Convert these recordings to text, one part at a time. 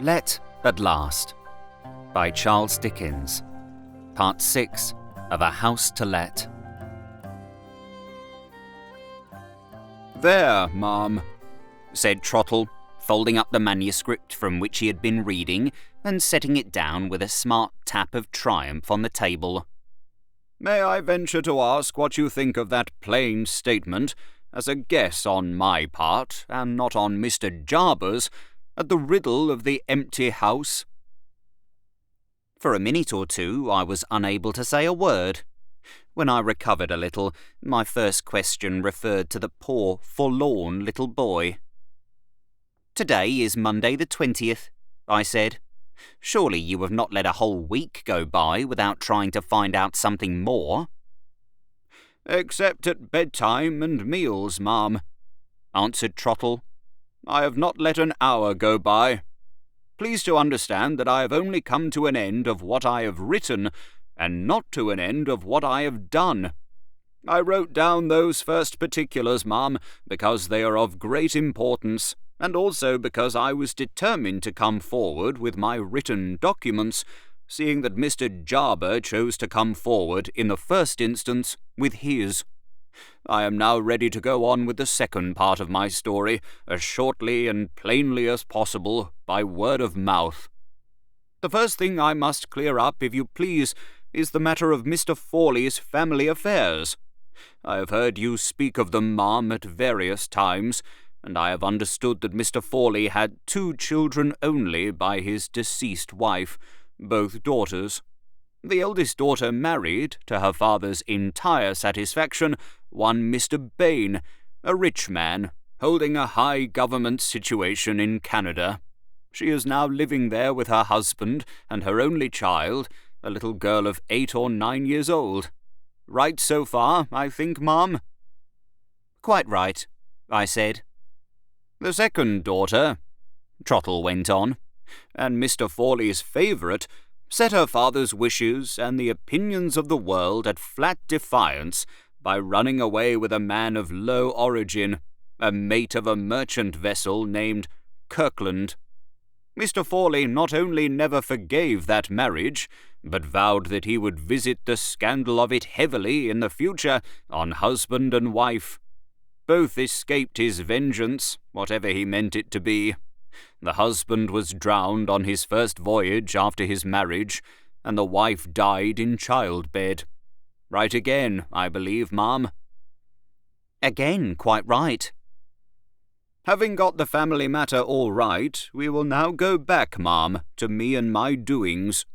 Let at Last by Charles Dickens. Part 6 of A House to Let. "There, ma'am," said Trottle, folding up the manuscript from which he had been reading and setting it down with a smart tap of triumph on the table. "May I venture to ask what you think of that plain statement, as a guess on my part, and not on Mr. Jarber's, at the riddle of the empty house?" For a minute or two I was unable to say a word. When I recovered a little, my first question referred to the poor, forlorn little boy. "Today is Monday the 20th, I said. "Surely you have not let a whole week go by without trying to find out something more?" "Except at bedtime and meals, ma'am," answered Trottle. "I have not let an hour go by. Please to understand that I have only come to an end of what I have written, and not to an end of what I have done. I wrote down those first particulars, ma'am, because they are of great importance, and also because I was determined to come forward with my written documents, seeing that Mr. Jarber chose to come forward in the first instance with his. I am now ready to go on with the second part of my story, as shortly and plainly as possible, by word of mouth. The first thing I must clear up, if you please, is the matter of Mr. Forley's family affairs. I have heard you speak of them, ma'am, at various times, and I have understood that Mr. Forley had 2 children only by his deceased wife, both daughters. The eldest daughter married, to her father's entire satisfaction, one Mr. Bain, a rich man, holding a high government situation in Canada. She is now living there with her husband and her only child, a little girl of 8 or 9 years old. Right so far, I think, ma'am?" "Quite right," I said. "The second daughter," Trottle went on, "and Mr. Forley's favourite, set her father's wishes and the opinions of the world at flat defiance by running away with a man of low origin, a mate of a merchant vessel named Kirkland. Mr. Forley not only never forgave that marriage, but vowed that he would visit the scandal of it heavily in the future on husband and wife. Both escaped his vengeance, whatever he meant it to be. The husband was drowned on his first voyage after his marriage, and the wife died in childbed. Right again, I believe, ma'am?" "Again, quite right." "Having got the family matter all right, we will now go back, ma'am, to me and my doings.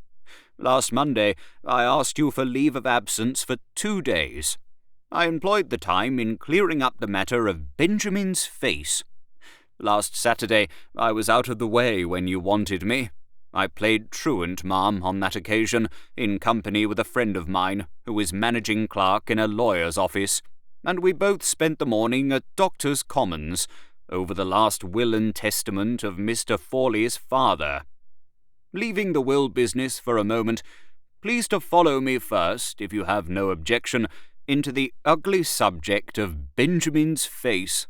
Last Monday I asked you for leave of absence for 2 days. I employed the time in clearing up the matter of Benjamin's face. Last Saturday I was out of the way when you wanted me. I played truant, ma'am, on that occasion, in company with a friend of mine, who is managing clerk in a lawyer's office, and we both spent the morning at Doctors' Commons, over the last will and testament of Mr. Forley's father. Leaving the will business for a moment, please to follow me first, if you have no objection, into the ugly subject of Benjamin's face.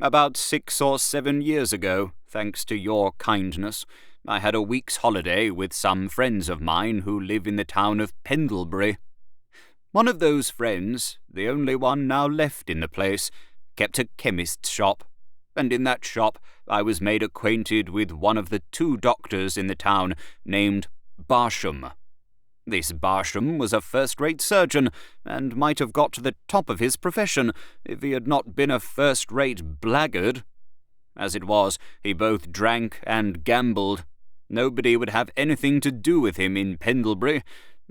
About 6 or 7 years ago, thanks to your kindness, I had a week's holiday with some friends of mine who live in the town of Pendlebury. One of those friends, the only one now left in the place, kept a chemist's shop, and in that shop I was made acquainted with one of the 2 doctors in the town, named Barsham. This Barsham was a first-rate surgeon, and might have got to the top of his profession if he had not been a first-rate blackguard. As it was, he both drank and gambled. Nobody would have anything to do with him in Pendlebury,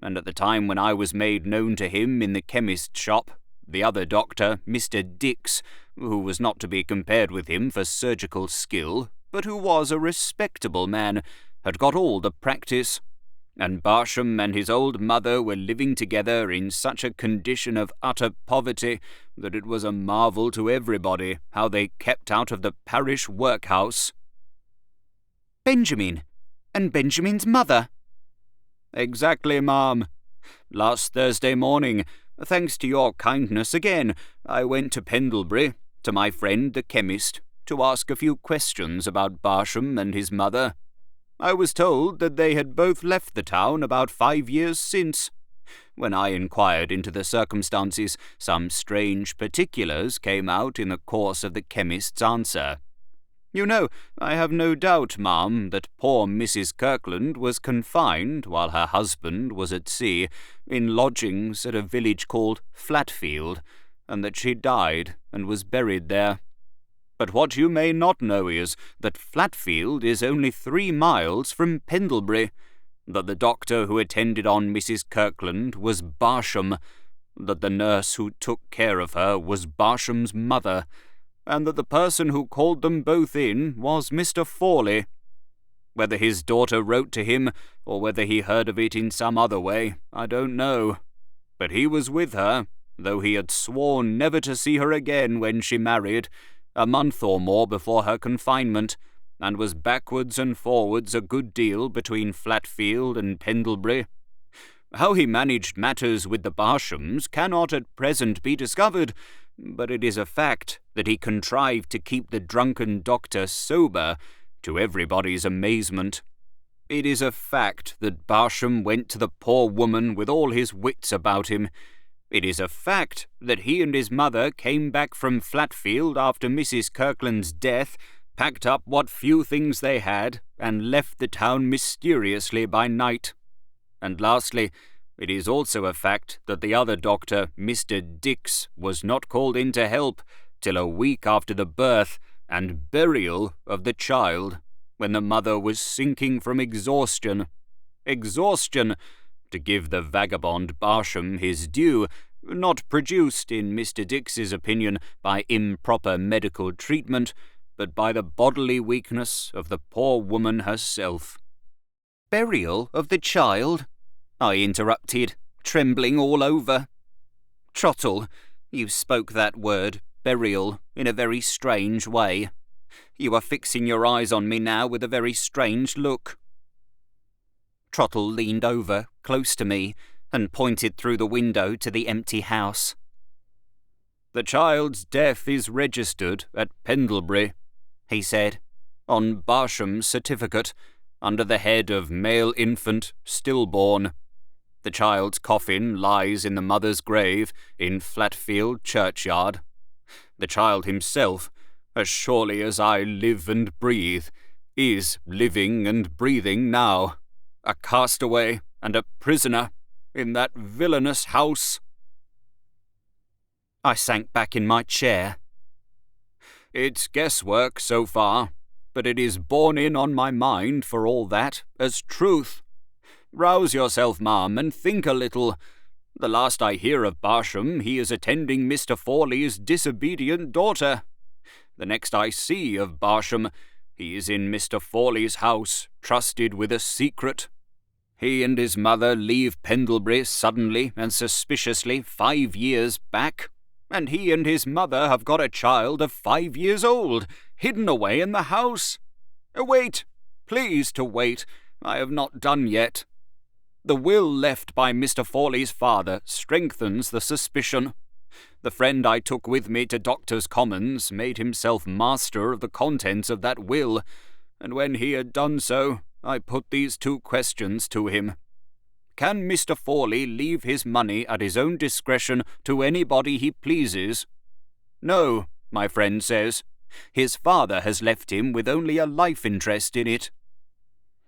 and at the time when I was made known to him in the chemist's shop, the other doctor, Mr. Dix, who was not to be compared with him for surgical skill, but who was a respectable man, had got all the practice, and Barsham and his old mother were living together in such a condition of utter poverty that it was a marvel to everybody how they kept out of the parish workhouse." "Benjamin, and Benjamin's mother?" "Exactly, ma'am. Last Thursday morning, thanks to your kindness again, I went to Pendlebury, to my friend the chemist, to ask a few questions about Barsham and his mother. I was told that they had both left the town about 5 years since. When I inquired into the circumstances, some strange particulars came out in the course of the chemist's answer. You know, I have no doubt, ma'am, that poor Mrs. Kirkland was confined, while her husband was at sea, in lodgings at a village called Flatfield, and that she died and was buried there. But what you may not know is that Flatfield is only 3 miles from Pendlebury, that the doctor who attended on Mrs. Kirkland was Barsham, that the nurse who took care of her was Barsham's mother, and that the person who called them both in was Mr. Fawley. Whether his daughter wrote to him, or whether he heard of it in some other way, I don't know. But he was with her, though he had sworn never to see her again when she married, a month or more before her confinement, and was backwards and forwards a good deal between Flatfield and Pendlebury. How he managed matters with the Barshams cannot at present be discovered, but it is a fact that he contrived to keep the drunken doctor sober, to everybody's amazement. It is a fact that Barsham went to the poor woman with all his wits about him. It is a fact that he and his mother came back from Flatfield after Mrs. Kirkland's death, packed up what few things they had, and left the town mysteriously by night. And lastly, it is also a fact that the other doctor, Mr. Dix, was not called in to help till a week after the birth and burial of the child, when the mother was sinking from exhaustion. Exhaustion, to give the vagabond Barsham his due, not produced, in Mr. Dix's opinion, by improper medical treatment, but by the bodily weakness of the poor woman herself. Burial of the child? I interrupted, trembling all over. Trottle, you spoke that word, burial, in a very strange way. You are fixing your eyes on me now with a very strange look. Trottle leaned over, close to me, and pointed through the window to the empty house. The child's death is registered at Pendlebury, he said, on Barsham's certificate, under the head of male infant, stillborn. The child's coffin lies in the mother's grave in Flatfield churchyard. The child himself, as surely as I live and breathe, is living and breathing now, a castaway and a prisoner in that villainous house. I sank back in my chair. It's guesswork so far, but it is borne in on my mind for all that as truth. Rouse yourself, ma'am, and think a little. The last I hear of Barsham, he is attending Mr. Fawley's disobedient daughter. The next I see of Barsham, he is in Mr. Fawley's house, trusted with a secret. He and his mother leave Pendlebury suddenly and suspiciously 5 years back, and he and his mother have got a child of 5 years old, hidden away in the house. Wait, please to wait, I have not done yet. The will left by Mr. Fawley's father strengthens the suspicion. The friend I took with me to Doctors' Commons made himself master of the contents of that will, and when he had done so, I put these 2 questions to him. Can Mr. Fawley leave his money at his own discretion to anybody he pleases? No, my friend says. His father has left him with only a life interest in it.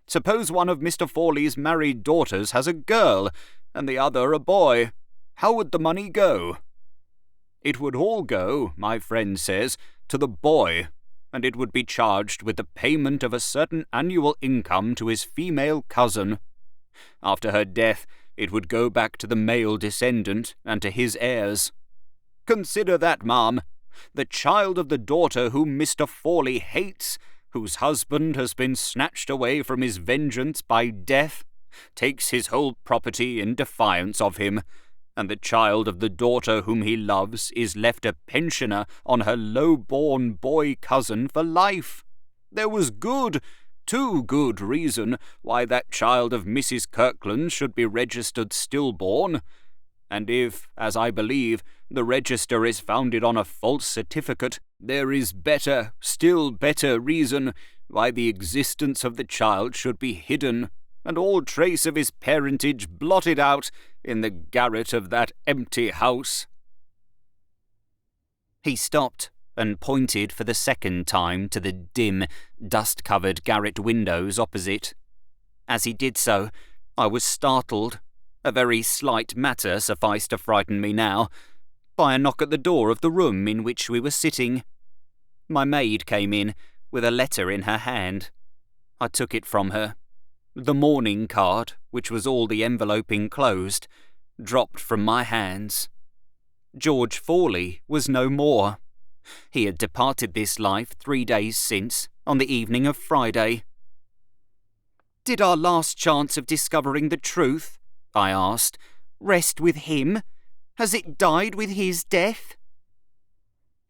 Suppose one of Mr. Fawley's married daughters has a girl, and the other a boy. How would the money go? It would all go, my friend says, to the boy, and it would be charged with the payment of a certain annual income to his female cousin. After her death, it would go back to the male descendant and to his heirs. Consider that, ma'am. The child of the daughter whom Mr. Fawley hates, whose husband has been snatched away from his vengeance by death, takes his whole property in defiance of him, and the child of the daughter whom he loves is left a pensioner on her low-born boy cousin for life. There was too good reason why that child of Mrs. Kirkland should be registered stillborn, and if, as I believe, the register is founded on a false certificate, there is better, still better reason why the existence of the child should be hidden, and all trace of his parentage blotted out in the garret of that empty house." He stopped and pointed for the second time to the dim, dust-covered garret windows opposite. As he did so, I was startled, a very slight matter sufficed to frighten me now, by a knock at the door of the room in which we were sitting. My maid came in, with a letter in her hand. I took it from her. The mourning card, which was all the envelope enclosed, dropped from my hands. George Forley was no more. He had departed this life 3 days since, on the evening of Friday. "Did our last chance of discovering the truth," I asked, "rest with him? Has it died with his death?"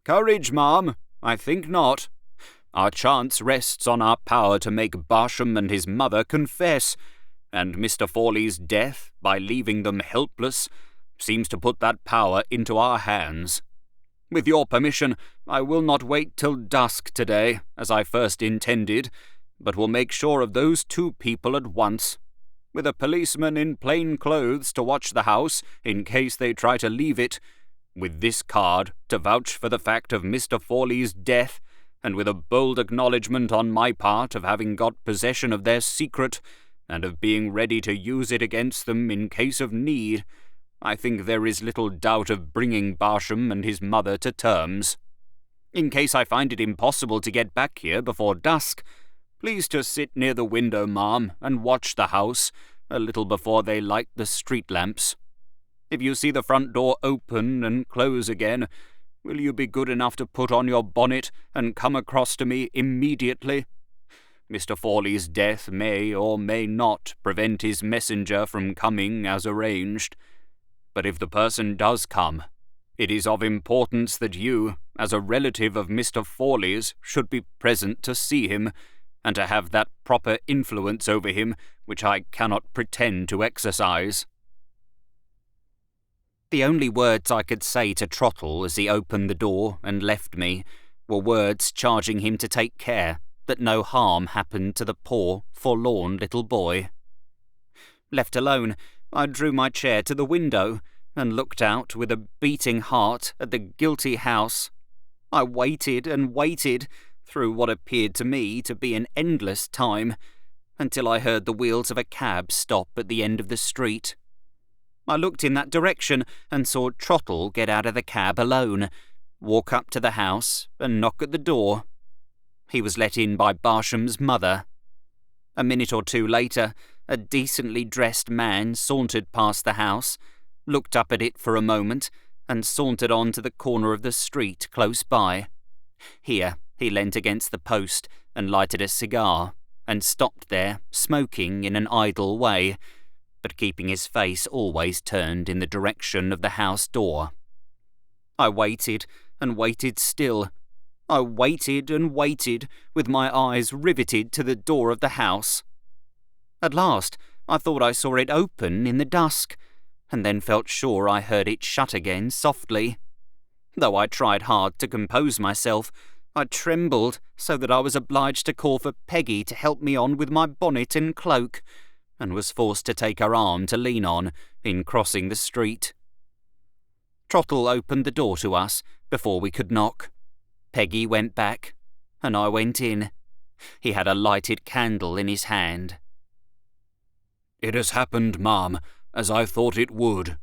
"Courage, ma'am, I think not. Our chance rests on our power to make Barsham and his mother confess, and Mr. Forley's death, by leaving them helpless, seems to put that power into our hands. With your permission, I will not wait till dusk today, as I first intended, but will make sure of those 2 people at once, with a policeman in plain clothes to watch the house in case they try to leave it, with this card to vouch for the fact of Mr. Forley's death, and with a bold acknowledgment on my part of having got possession of their secret, and of being ready to use it against them in case of need, I think there is little doubt of bringing Barsham and his mother to terms. In case I find it impossible to get back here before dusk, please to sit near the window, ma'am, and watch the house, a little before they light the street lamps. If you see the front door open and close again, will you be good enough to put on your bonnet and come across to me immediately? Mr. Forley's death may or may not prevent his messenger from coming as arranged. But if the person does come, it is of importance that you, as a relative of Mr. Forley's, should be present to see him, and to have that proper influence over him which I cannot pretend to exercise." The only words I could say to Trottle as he opened the door and left me were words charging him to take care that no harm happened to the poor, forlorn little boy. Left alone, I drew my chair to the window and looked out with a beating heart at the guilty house. I waited and waited, through what appeared to me to be an endless time, until I heard the wheels of a cab stop at the end of the street. I looked in that direction and saw Trottle get out of the cab alone, walk up to the house and knock at the door. He was let in by Barsham's mother. A minute or 2 later, a decently dressed man sauntered past the house, looked up at it for a moment, and sauntered on to the corner of the street close by. Here he leant against the post and lighted a cigar, and stopped there, smoking in an idle way, but keeping his face always turned in the direction of the house door. I waited and waited still. I waited and waited, with my eyes riveted to the door of the house. At last, I thought I saw it open in the dusk, and then felt sure I heard it shut again softly. Though I tried hard to compose myself, I trembled so that I was obliged to call for Peggy to help me on with my bonnet and cloak, and was forced to take her arm to lean on in crossing the street. Trottle opened the door to us before we could knock. Peggy went back, and I went in. He had a lighted candle in his hand. "It has happened, ma'am, as I thought it would,"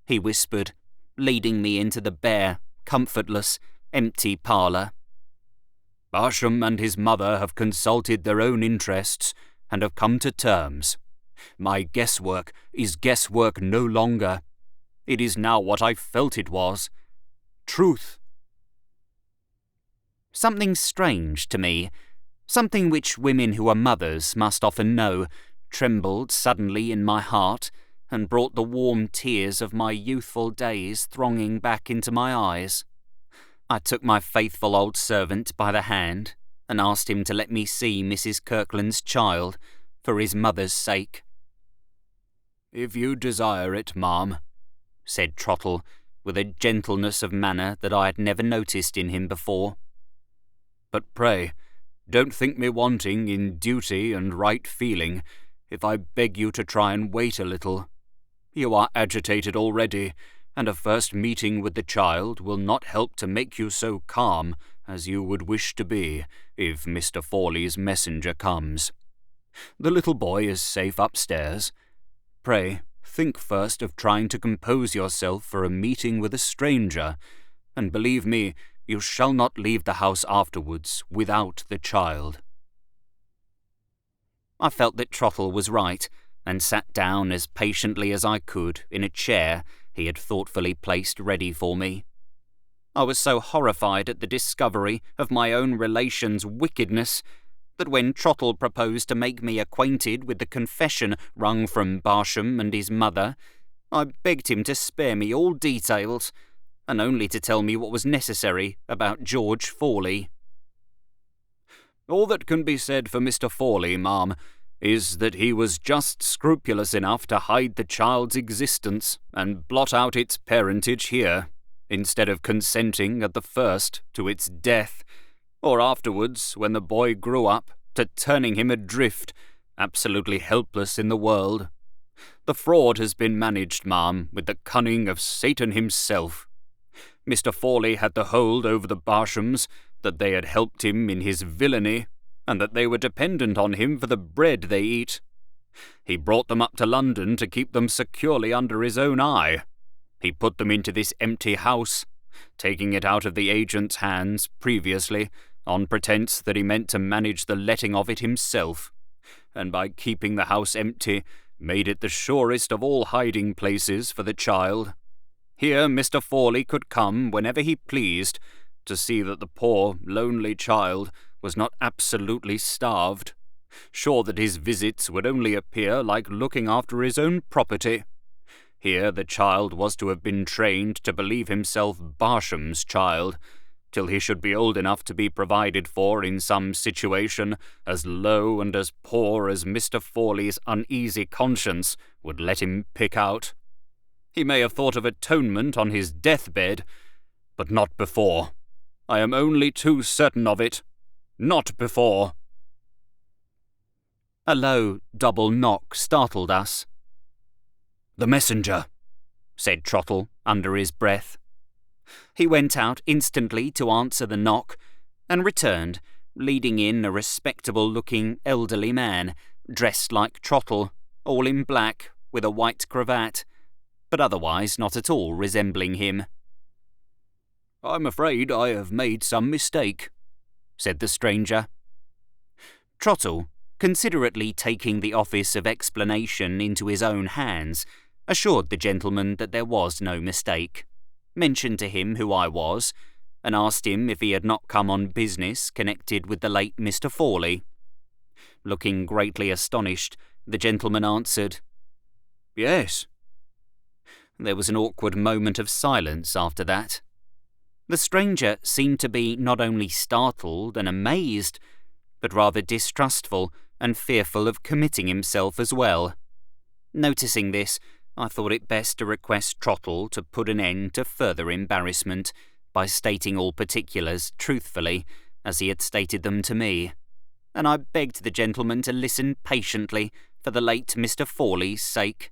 he whispered, leading me into the bare, comfortless, empty parlour. "Barsham and his mother have consulted their own interests and have come to terms. My guesswork is guesswork no longer. It is now what I felt it was. Truth." Something strange to me, something which women who are mothers must often know, trembled suddenly in my heart and brought the warm tears of my youthful days thronging back into my eyes. I took my faithful old servant by the hand and asked him to let me see Mrs. Kirkland's child for his mother's sake. "If you desire it, ma'am," said Trottle, with a gentleness of manner that I had never noticed in him before. "But pray, don't think me wanting in duty and right feeling if I beg you to try and wait a little. You are agitated already, and a first meeting with the child will not help to make you so calm as you would wish to be if Mr. Forley's messenger comes. The little boy is safe upstairs. Pray, think first of trying to compose yourself for a meeting with a stranger, and believe me, you shall not leave the house afterwards without the child." I felt that Trottle was right, and sat down as patiently as I could in a chair he had thoughtfully placed ready for me. I was so horrified at the discovery of my own relation's wickedness that when Trottle proposed to make me acquainted with the confession wrung from Barsham and his mother, I begged him to spare me all details, and only to tell me what was necessary about George Forley. "All that can be said for Mr. Forley, ma'am, is that he was just scrupulous enough to hide the child's existence and blot out its parentage here, instead of consenting at the first to its death, or afterwards, when the boy grew up, to turning him adrift, absolutely helpless in the world. The fraud has been managed, ma'am, with the cunning of Satan himself. Mr. Forley had the hold over the Barshams, that they had helped him in his villainy, and that they were dependent on him for the bread they eat. He brought them up to London to keep them securely under his own eye. He put them into this empty house, taking it out of the agent's hands previously, on pretence that he meant to manage the letting of it himself, and by keeping the house empty, made it the surest of all hiding places for the child. Here Mr. Forley could come whenever he pleased, to see that the poor, lonely child was not absolutely starved, sure that his visits would only appear like looking after his own property. Here the child was to have been trained to believe himself Barsham's child, till he should be old enough to be provided for in some situation as low and as poor as Mr. Forley's uneasy conscience would let him pick out. He may have thought of atonement on his deathbed, but not before. I am only too certain of it. Not before." A low, double knock startled us. "The messenger," said Trottle under his breath. He went out instantly to answer the knock, and returned, leading in a respectable-looking elderly man, dressed like Trottle, all in black, with a white cravat, but otherwise not at all resembling him. "I'm afraid I have made some mistake," said the stranger. Trottle, considerately taking the office of explanation into his own hands, assured the gentleman that there was no mistake, mentioned to him who I was, and asked him if he had not come on business connected with the late Mr. Forley. Looking greatly astonished, the gentleman answered, "Yes." There was an awkward moment of silence after that. The stranger seemed to be not only startled and amazed, but rather distrustful and fearful of committing himself as well. Noticing this, I thought it best to request Trottle to put an end to further embarrassment by stating all particulars truthfully, as he had stated them to me, and I begged the gentleman to listen patiently for the late Mr. Forley's sake.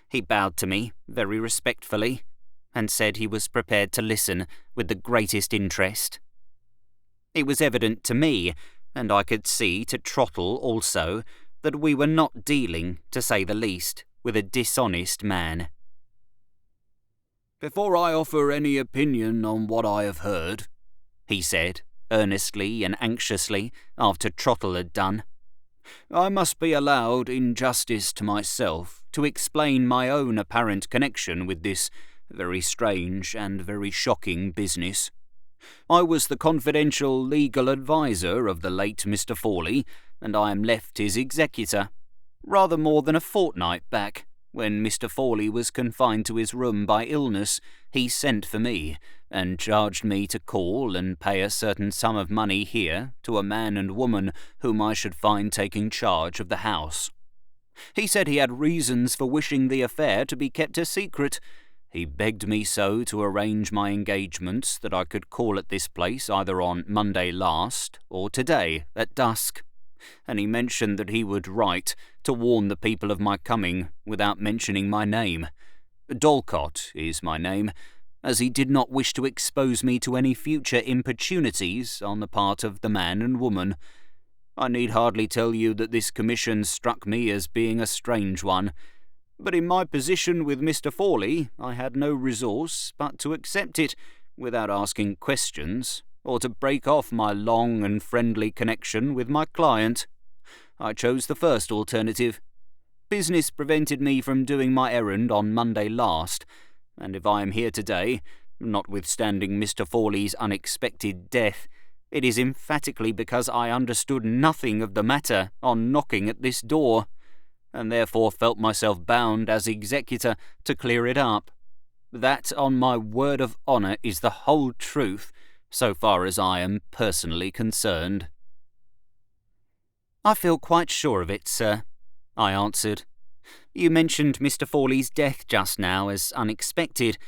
He bowed to me very respectfully, and said he was prepared to listen with the greatest interest. It was evident to me, and I could see to Trottle also, that we were not dealing, to say the least, with a dishonest man. "Before I offer any opinion on what I have heard," he said, earnestly and anxiously, after Trottle had done, "I must be allowed, in justice to myself, to explain my own apparent connection with this very strange and very shocking business. I was the confidential legal adviser of the late Mr. Forley, and I am left his executor. Rather more than a fortnight back, when Mr. Forley was confined to his room by illness, he sent for me, and charged me to call and pay a certain sum of money here to a man and woman whom I should find taking charge of the house. He said he had reasons for wishing the affair to be kept a secret, He begged me so to arrange my engagements that I could call at this place either on Monday last or today at dusk, and he mentioned that he would write to warn the people of my coming without mentioning my name. Dorlcote is my name, as he did not wish to expose me to any future importunities on the part of the man and woman. I need hardly tell you that this commission struck me as being a strange one, but in my position with Mr. Fawley I had no resource but to accept it without asking questions, or to break off my long and friendly connection with my client. I chose the first alternative. Business prevented me from doing my errand on Monday last, and if I am here today, notwithstanding Mr. Fawley's unexpected death, it is emphatically because I understood nothing of the matter on knocking at this door, and therefore felt myself bound as executor to clear it up. That, on my word of honour, is the whole truth, so far as I am personally concerned." "I feel quite sure of it, sir," I answered. "You mentioned Mr. Fawley's death just now as unexpected.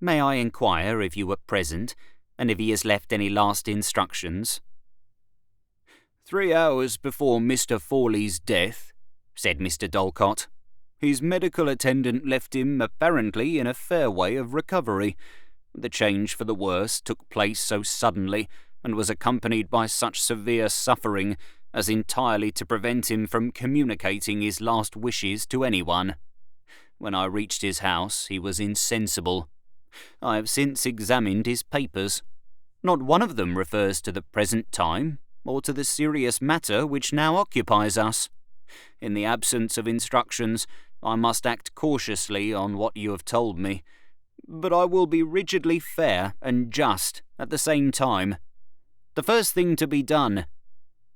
May I inquire if you were present, and if he has left any last instructions?" 3 hours before Mr. Fawley's death," said Mr. Dorlcote, "his medical attendant left him apparently in a fair way of recovery. The change for the worse took place so suddenly, and was accompanied by such severe suffering as entirely to prevent him from communicating his last wishes to anyone. When I reached his house, he was insensible. I have since examined his papers. Not one of them refers to the present time, or to the serious matter which now occupies us. In the absence of instructions, I must act cautiously on what you have told me, but I will be rigidly fair and just at the same time. The first thing to be done,"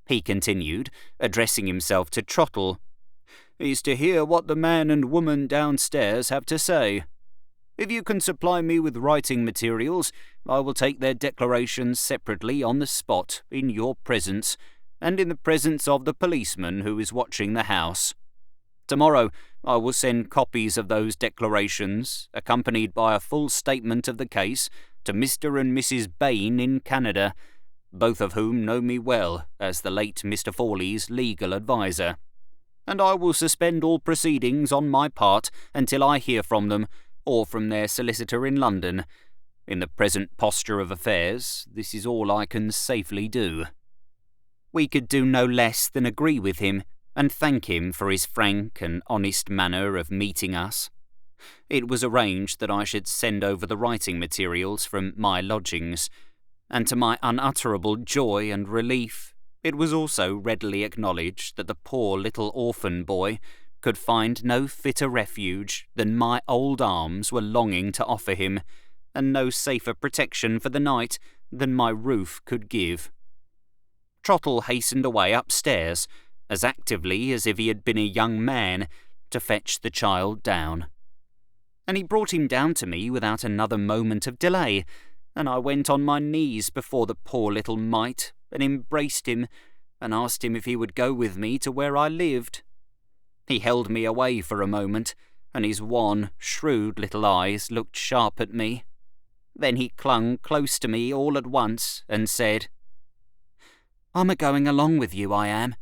he continued, addressing himself to Trottle, "is to hear what the man and woman downstairs have to say. If you can supply me with writing materials, I will take their declarations separately on the spot, in your presence, and in the presence of the policeman who is watching the house. Tomorrow I will send copies of those declarations, accompanied by a full statement of the case, to Mr. and Mrs. Bain in Canada, both of whom know me well as the late Mr. Fawley's legal adviser, and I will suspend all proceedings on my part until I hear from them, or from their solicitor in London. In the present posture of affairs, this is all I can safely do." We could do no less than agree with him, and thank him for his frank and honest manner of meeting us. It was arranged that I should send over the writing materials from my lodgings, and to my unutterable joy and relief, it was also readily acknowledged that the poor little orphan boy could find no fitter refuge than my old arms were longing to offer him, and no safer protection for the night than my roof could give. Trottle hastened away upstairs, as actively as if he had been a young man, to fetch the child down. And he brought him down to me without another moment of delay, and I went on my knees before the poor little mite, and embraced him, and asked him if he would go with me to where I lived. He held me away for a moment, and his wan, shrewd little eyes looked sharp at me. Then he clung close to me all at once, and said, "I'm a-going along with you, I am,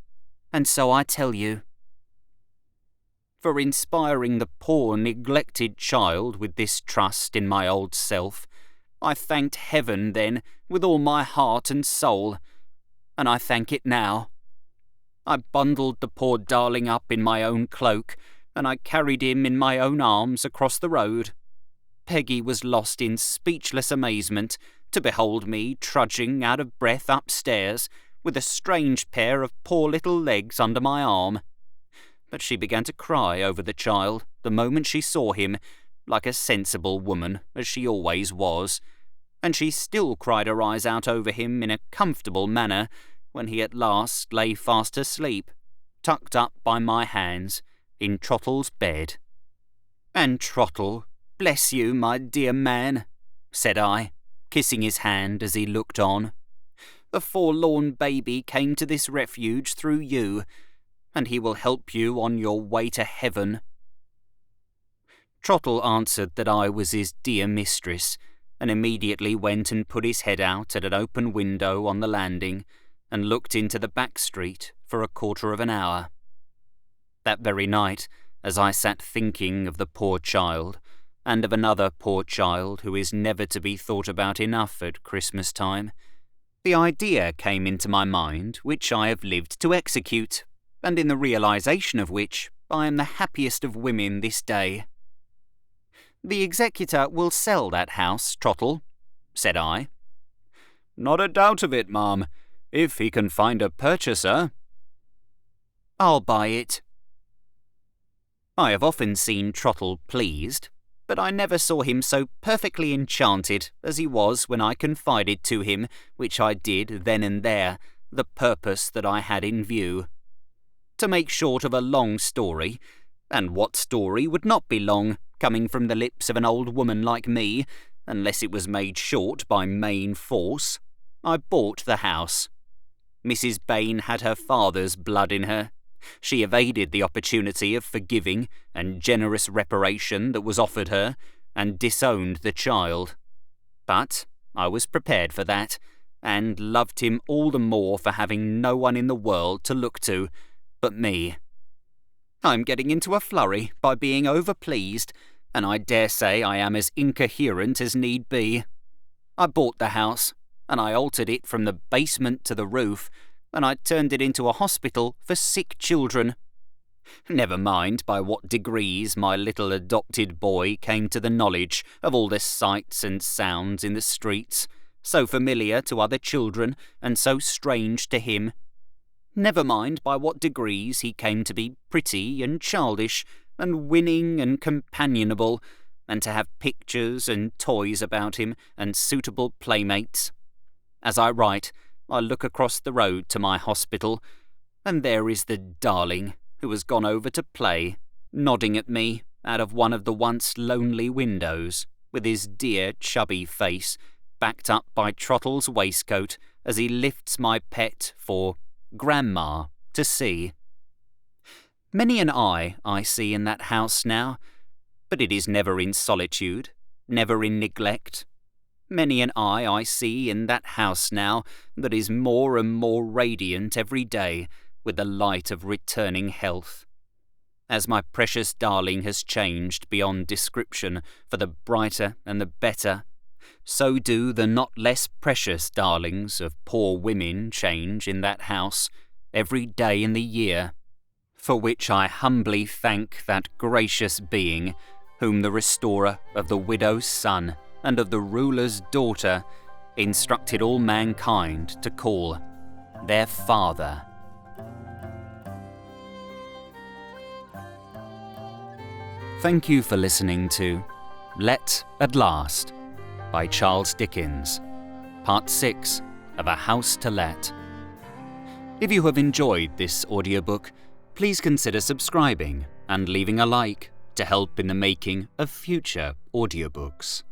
and so I tell you." For inspiring the poor neglected child with this trust in my old self, I thanked heaven then with all my heart and soul, and I thank it now. I bundled the poor darling up in my own cloak, and I carried him in my own arms across the road. Peggy was lost in speechless amazement to behold me trudging out of breath upstairs, with a strange pair of poor little legs under my arm. But she began to cry over the child the moment she saw him, like a sensible woman, as she always was, and she still cried her eyes out over him in a comfortable manner when he at last lay fast asleep, tucked up by my hands, in Trottle's bed. "And Trottle, bless you, my dear man," said I, kissing his hand as he looked on. "The forlorn baby came to this refuge through you, and he will help you on your way to heaven." Trottle answered that I was his dear mistress, and immediately went and put his head out at an open window on the landing and looked into the back street for a quarter of an hour. That very night, as I sat thinking of the poor child, and of another poor child who is never to be thought about enough at Christmas time, the idea came into my mind which I have lived to execute, and in the realization of which I am the happiest of women this day. "The executor will sell that house, Trottle," said I. "Not a doubt of it, ma'am, if he can find a purchaser." "I'll buy it." I have often seen Trottle pleased, but I never saw him so perfectly enchanted as he was when I confided to him, which I did then and there, the purpose that I had in view. To make short of a long story, and what story would not be long, coming from the lips of an old woman like me, unless it was made short by main force, I bought the house. Mrs. Bain had her father's blood in her. She evaded the opportunity of forgiving and generous reparation that was offered her, and disowned the child. But I was prepared for that, and loved him all the more for having no one in the world to look to but me. I'm getting into a flurry by being overpleased, and I dare say I am as incoherent as need be. I bought the house, and I altered it from the basement to the roof, and I turned it into a hospital for sick children. Never mind by what degrees my little adopted boy came to the knowledge of all the sights and sounds in the streets, so familiar to other children and so strange to him. Never mind by what degrees he came to be pretty and childish and winning and companionable, and to have pictures and toys about him and suitable playmates. As I write, I look across the road to my hospital, and there is the darling who has gone over to play, nodding at me out of one of the once lonely windows, with his dear chubby face backed up by Trottle's waistcoat as he lifts my pet for Grandma to see. Many an eye I see in that house now, but it is never in solitude, never in neglect. Many an eye I see in that house now that is more and more radiant every day with the light of returning health. As my precious darling has changed beyond description for the brighter and the better, so do the not less precious darlings of poor women change in that house every day in the year, for which I humbly thank that gracious being whom the restorer of the widow's son and of the ruler's daughter instructed all mankind to call their Father. Thank you for listening to Let at Last by Charles Dickens, Part 6 of A House to Let. If you have enjoyed this audiobook, please consider subscribing and leaving a like to help in the making of future audiobooks.